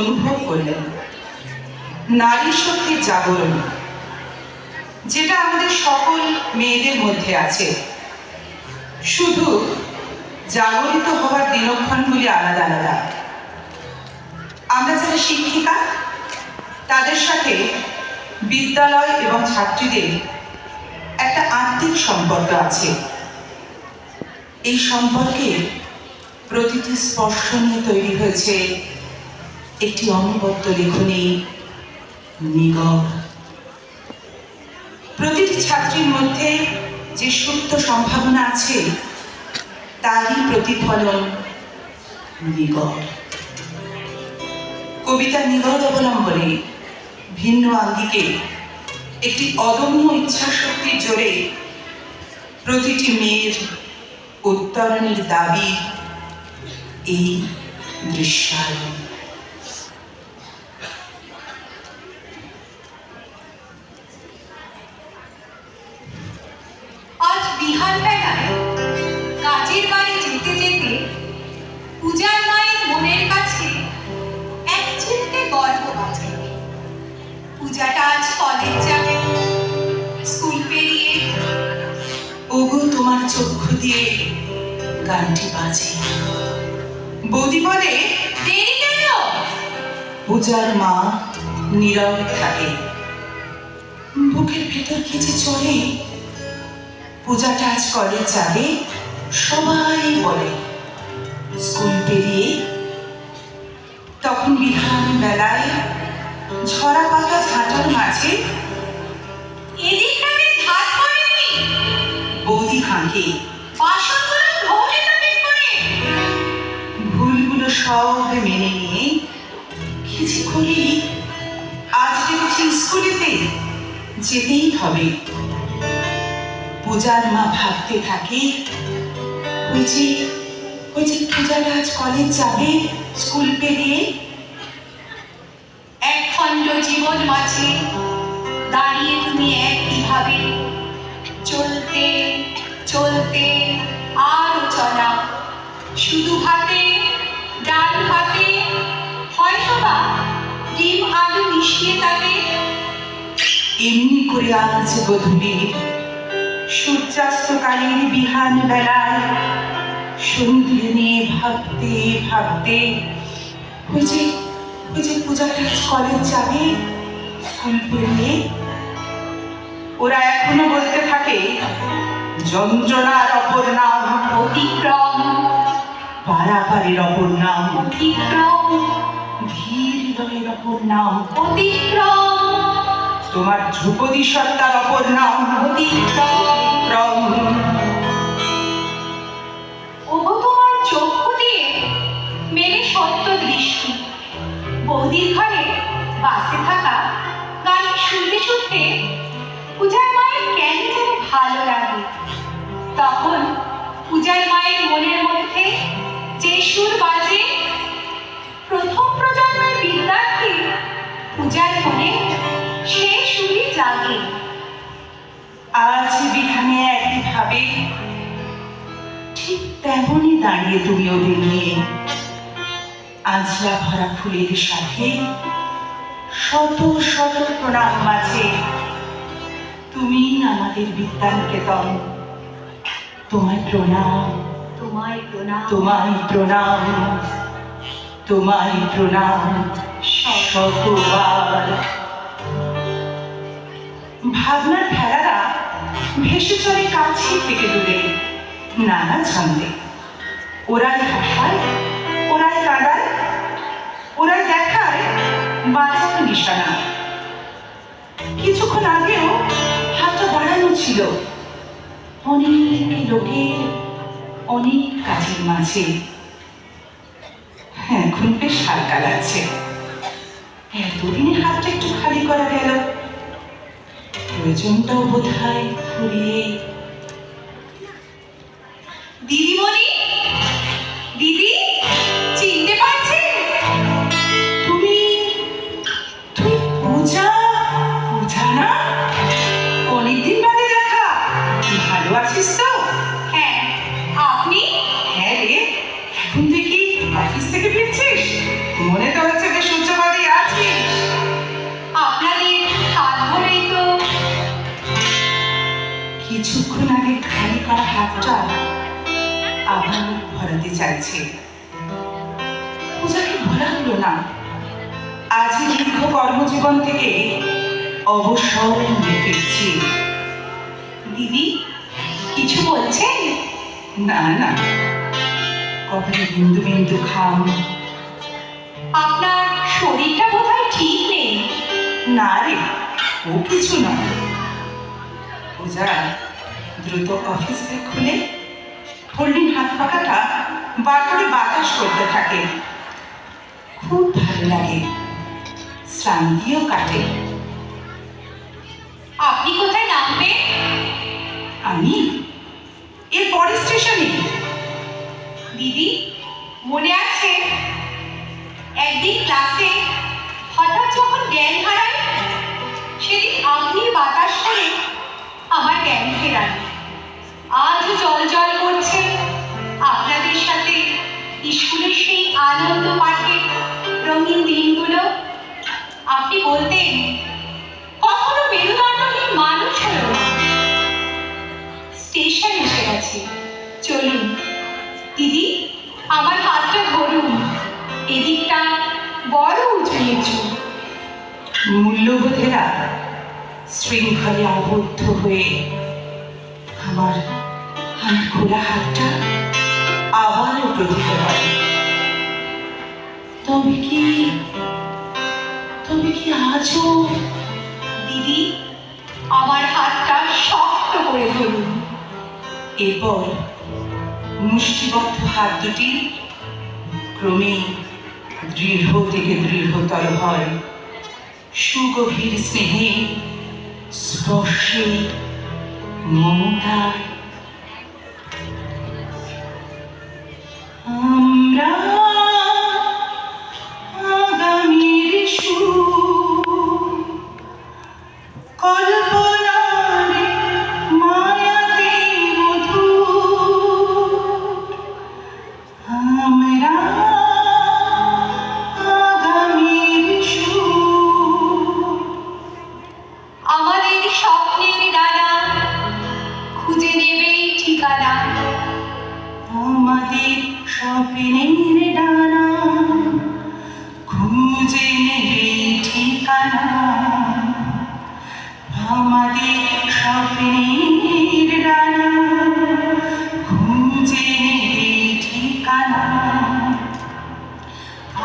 অনুভব করলেন নারী শক্তির জাগরণ, যেটা আমাদের সকল মেয়েদের মধ্যে আছে। শুধু জাগরিত হওয়ার দিনক্ষণগুলি আলাদা আলাদা। আমরা যারা শিক্ষিকা, তাদের সাথে বিদ্যালয় এবং ছাত্রীদের একটা আত্মিক সম্পর্ক আছে। এই সম্পর্কে প্রতিটি স্পর্শ নিয়ে তৈরি হয়েছে একটি অনবদ্য লেখনী নিগড়। প্রতিটি ছাত্রীর মধ্যে যে সুপ্ত সম্ভাবনা আছে তারই প্রতিফলন নিগড়। কবিতা নিগড় অবলম্বনে ভিন্ন আঙ্গিকে একটি অদম্য ইচ্ছাশক্তির জোরে প্রতিটি মেয়ের উত্তরণের দাবি এই দৃশ্যায়ন। আজ বিহারবেলায় কাজের বাড়ি যেতে যেতে পূজার মায়ের মনের কাছে এক চিন্তে গর্ব আছে। পূজাটা আজ কলেজ যাবে, স্কুল পেরিয়ে। ওগো তোমার চক্ষু দিয়ে গানটি বাজে। বৌদি বলে, দেরি কেন? পূজার মা নীরব থাকে। বুকের ভেতর কি যে চলে। পূজাটা আজ কলেজ যাবে, সবাই বলে। স্কুল পেরিয়ে তখন বিহান বেলায় ঝরা পাতা ঝাঁটার মাঝে এদিকটাতে ঝাঁট পড়েনি। বৌদি হাঁকে, বাসনগুলো ধোলে না ঠিক করে। ভুলগুলো সব মেনে নিয়ে কি যে করি। আজ ডেকেছি স্কুলেতে, যেতেই হবে। পূজার মা ভাবতে থাকে, ওই যে পূজাটা আজ কলেজ যাবে, স্কুল পেরিয়ে। এক খণ্ড জীবন মাঝে দাঁড়িয়ে তুমি একইভাবে চলতে চলতে আরো চলা। শুধু হাতে ডাল হাতে হয়তোবা ডিম আলু মিশিয়ে তাকে। এমনি করে আজ গধূলির সূর্যাস্তকালীন বিহান বেলায় সন্ধে নিয়ে ভাবতে ভাবতে ওই যে পূজাটা আজ কলেজ যাবে, স্কুল পেরিয়ে। ওরা এখনো বলতে থাকে যন্ত্রণার অপর নাম অতিক্রম, পারাপারের অপর নাম, অতিক্রম, ধীর হৃদয়ের অপর নাম, অতিক্রম, তোমার ধ্রুপদী সত্তার অপর নাম অতিক্রম। ওগো তোমার চক্ষু দিয়ে মেলে সত্য দৃষ্টি। বৌদির ঘরে বাসে থাকা গান শুনতে শুনতে পূজার মায়ের কেন যেন ভালো লাগে। তখন পূজার মায়ের মনের মধ্যে যে সুর বাজে, প্রথম প্রজন্মের বিদ্যার্থী পূজার মনে সে সুরই জাগে। আজ বিহানে একইভাবে ঠিক তেমনই দাঁড়িয়ে তুমি ওদের নিয়ে। আজলা ভরা ফুলের সাথে শত শত প্রণাম মাঝে তুমি আমাদের বিদ্যানিকেতন। তোমায় প্রণাম, তোমায় প্রণাম, তোমায় প্রণাম, তোমায় প্রণাম শতবার। ভাবনার ভেড়ারা ভেসে চলে কাছে থেকে দূরে নানা ছন্দে। ওরাই হাসায়, ওরাই কাঁদায়, ওরাই দেখায় বাঁচার নিশানা। কিছুক্ষণ আগেও হাতটা বাড়ানো ছিল অনেক লোকের অনেক কাজের মাঝে। এখন বেশ হালকা লাগছে। এতদিনে হাতটা একটু খালি করা গেল। প্রয়োজনটাও বোধ হয় ফুরিয়ে। দিদিমণি, দিদি চিনতে পারছেন? তুমি পূজা না? অনেকদিন বাদে দেখা। ভালো আছিস তো? হ্যাঁ, আপনি? হ্যাঁ রে, এখন তুই কি অফিস থেকে ফিরছিস? মনে তো হচ্ছে যে সূর্য কিছুক্ষণ আগে খালি করা হাতটা আবার ভরাতে চাইছে। পূজাকে ভরা হলো না। আজ দীর্ঘ কর্মজীবন থেকে অবসর নিয়ে ফিরছি। দিদি কিছু বলছেন? না না, কপালে বিন্দু বিন্দু ঘাম। আপনার শরীরটা বোধহয় ঠিক নেই। না রে, ও কিছু নয়। পূজা দ্রুত অফিস ব্যাগ খুলে ফোল্ডিং হাত পাকাটা বার করে বাতাস করতে থাকে। খুব ভালো লাগে, শ্রান্তিও কাটে। আপনি কোথায় নামবেন? আমি এর পরের স্টেশনে। দিদি মনে আছে একদিন ক্লাসে হঠাৎ যখন জ্ঞান হারাই, সেদিন আপনি বাতাস করে আমার জ্ঞান ফেরান। আজও জল জল করছে আপনাদের সাথে স্কুলের সেই আনন্দ পাঠের রঙিন দিনগুলো। আপনি বলতেন কখনো মেরুদণ্ডহীন মানুষ হলো না। স্টেশন এসে গেছে, চলুন। দিদি আমার হাতটা ধরুন, এদিকটা বড় উঁচু নিচু। মূল্যবোধেরা শৃঙ্খলে আবদ্ধ হয়ে আমার খোলা হাতটা আবারও প্রথিত করে। তবে কি আজও? দিদি আমার হাতটা শক্ত করে ধরুন। এরপর মুষ্টিবদ্ধ হাত দুটি ক্রমে দৃঢ় থেকে দৃঢ়তর হয়, সুগভীর স্নেহে, স্পর্শে, মমতায়। আমরা আগামীর সুর, কল্পনার মায়াতে মধুর। আমরা আগামীর সুর। আমাদের স্বপ্নের ডানা খুঁজে নেবে ঠিকানা। আমাদের স্বপ্নের ডানা খুঁজে নেবে ঠিকানা। আমাদের স্বপ্নের ডানা খুঁজে নেবে ঠিকানা।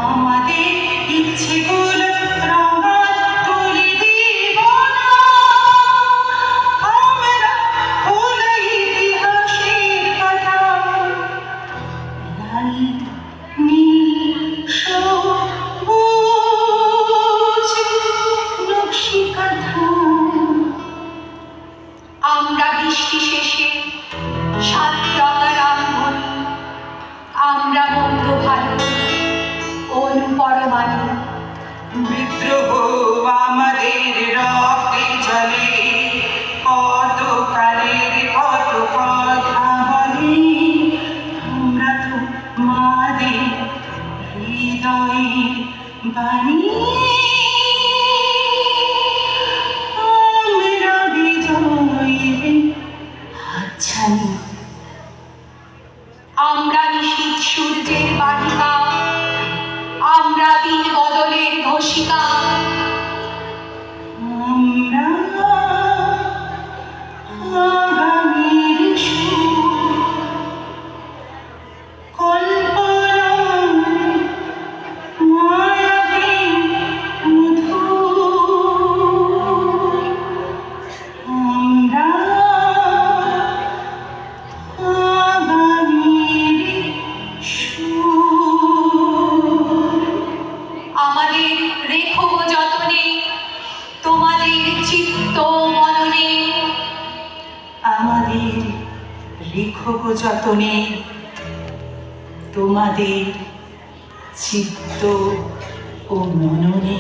আমাদের ইচ্ছেগুলো রঙাত তুলে দিব না। আমরা খোলা ইতিহাসের পাতা, লাল নীল সবুজ নকশি কাঁথা। আমরা বৃষ্টি শেষে সাত রঙা রামধনু। আমরা মন্দ ভালো অনুপরমাণু। বিদ্রোহ আমাদের রক্তে চলে, কত কালের কত কথা বলে। আমরা তো মাদের হৃদয়ের বাণী। আমরা বিজয়ের হাতছানি। আমরা নিশীথ সূর্যের বালিকা। আমরা দিন বদলের ঘোষিকা। আমরা আগামীর সুর, কল্পনার মায়াতে মধুর। আমরা আগামীর সুর। আমাদের রেখো গো যতনে তোমাদের চিত্ত মননে। আমাদের রেখো গো যতনে তোমাদের চিত্ত ও মননে।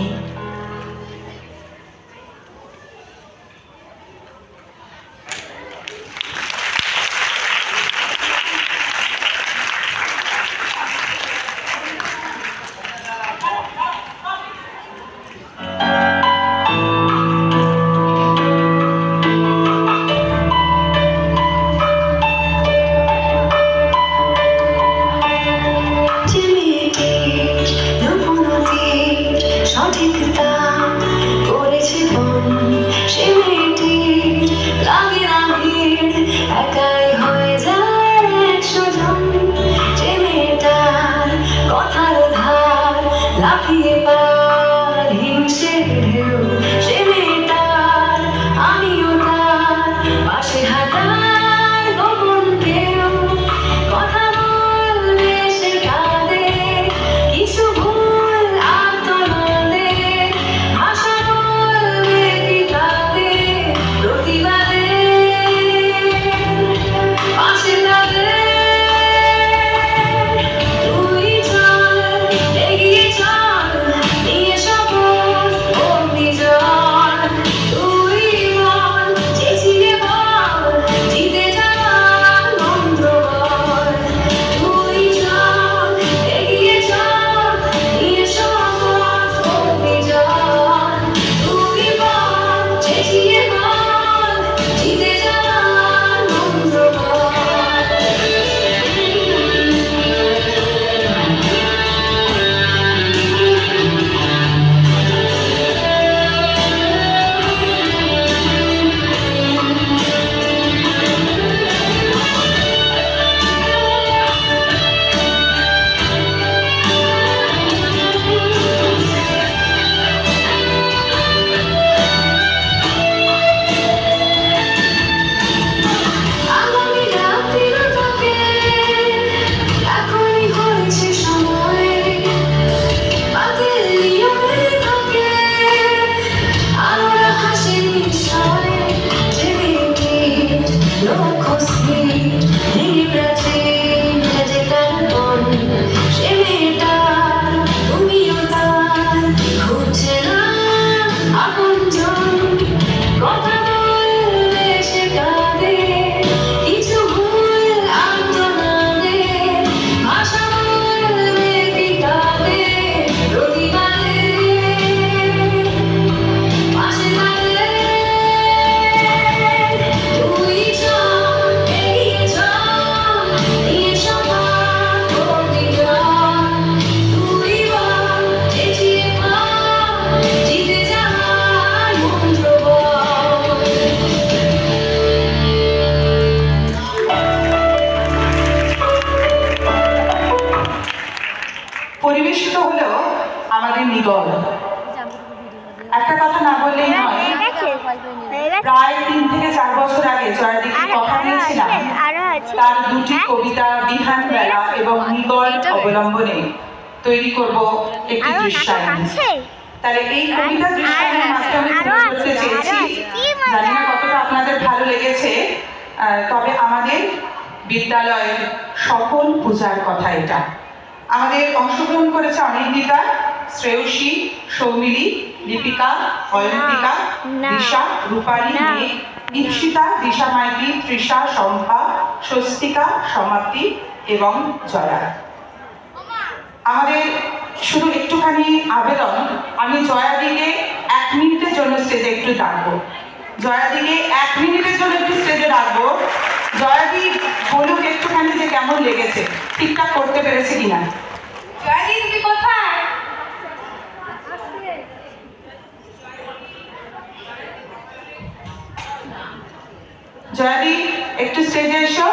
বললেই নয়, প্রায় 3 থেকে 4 বছর আগে জয়াদিকে কথা দিয়েছিলাম তার দুটি কবিতা বিহান বেলা এবং নিগড় অবলম্বনে তৈরি করব একটি দৃশ্যায়ন। তাহলে এই কবিতা দৃশ্যায়নের মাধ্যমে তুলে ধরতে চেয়েছি, জানি না কতটা আপনাদের ভালো লেগেছে, তবে আমাদের বিদ্যালয়ের সকল পূজার কথা এটা। আমাদের অংশগ্রহণ করেছে অনিন্দিতা, শ্রেয়সী, সৌমিলি, দীপিকা, অয়ন্তিকা, দিশা, রূপালী, মেঘ, দীপশিতা, দিশা মাইতি, তৃষা, শম্পা, স্বস্তিকা, সমাপ্তি এবং জয়া। আমাদের শুধু একটুখানি আবেদন, আমি জয়াদিকে 1 মিনিটের জন্য স্টেজে একটু ডাকবো। জয়াদিকে 1 মিনিটের জন্য একটু স্টেজে ডাকবো। জয়াদি বলুক একটুখানি যে কেমন লেগেছে, ঠিকঠাক করতে পেরেছে কিনা। জয়াদি তুমি কোথায়? জয়াদি একটু স্টেজে এসো।